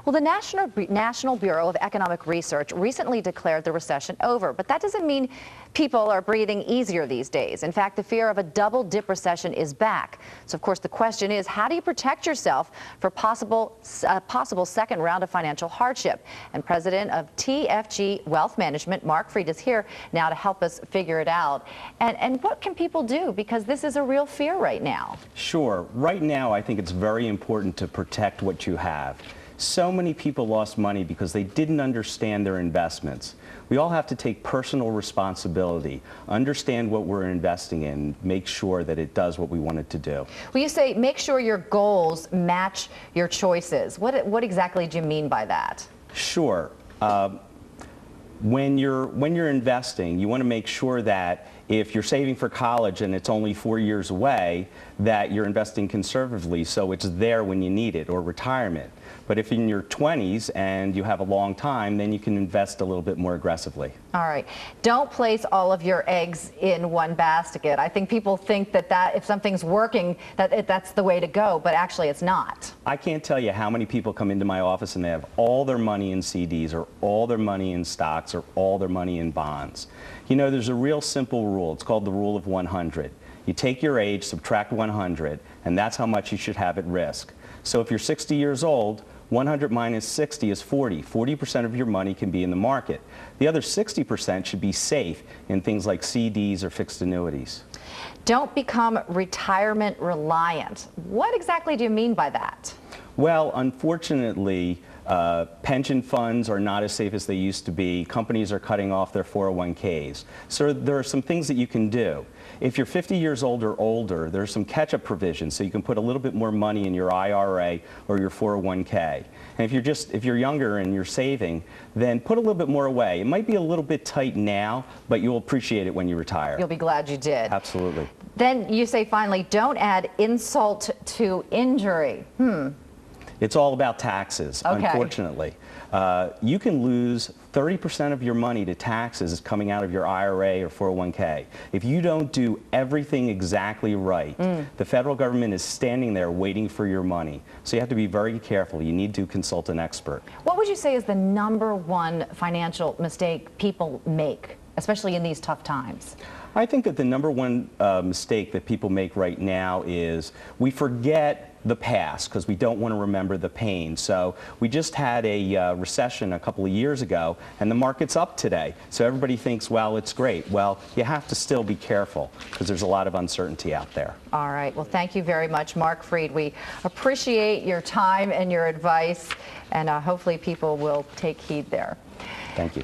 Well, the National Bureau of Economic Research recently declared the recession over, but that doesn't mean people are breathing easier these days. In fact, the fear of a double-dip recession is back. So, of course, the question is, how do you protect yourself for possible second round of financial hardship? And President of TFG Wealth Management, Mark Fried, is here now to help us figure it out. And what can people do? Because this is a real fear right now. Sure. Right now, I think it's very important to protect what you have. So many people lost money because they didn't understand their investments. We all have to take personal responsibility, understand what we're investing in, make sure that it does what we want it to do. Well, you say make sure your goals match your choices. What exactly do you mean by that? Sure. When you're investing, you want to make sure that if you're saving for college and it's only 4 years away, that you're investing conservatively so it's there when you need it, or retirement. But if in your 20s and you have a long time, then you can invest a little bit more aggressively. All right. Don't place all of your eggs in one basket. I think people think that if something's working, that's the way to go, but actually it's not. I can't tell you how many people come into my office and they have all their money in CDs or all their money in stocks or all their money in bonds. You know, there's a real simple rule. It's called the rule of 100. You take your age, subtract 100, and that's how much you should have at risk. So if you're 60 years old, 100 minus 60 is 40. 40% of your money can be in the market. The other 60% should be safe in things like CDs or fixed annuities. Don't become retirement reliant. What exactly do you mean by that? Well, unfortunately, pension funds are not as safe as they used to be. Companies are cutting off their 401ks. So there are some things that you can do. If you're 50 years old or older, there's some catch-up provisions, so you can put a little bit more money in your IRA or your 401k. And if you're younger and you're saving, then put a little bit more away. It might be a little bit tight now, but you'll appreciate it when you retire. You'll be glad you did. Absolutely. Then you say, finally, don't add insult to injury. It's all about taxes, okay. Unfortunately. You can lose 30% of your money to taxes coming out of your IRA or 401k. If you don't do everything exactly right, the federal government is standing there waiting for your money. So you have to be very careful. You need to consult an expert. What would you say is the #1 financial mistake people make, especially in these tough times? I think that the #1 mistake that people make right now is we forget the past because we don't want to remember the pain. So we just had a recession a couple of years ago and the market's up today. So everybody thinks, well, it's great. Well, you have to still be careful because there's a lot of uncertainty out there. All right. Well, thank you very much, Mark Fried. We appreciate your time and your advice, and hopefully people will take heed there. Thank you.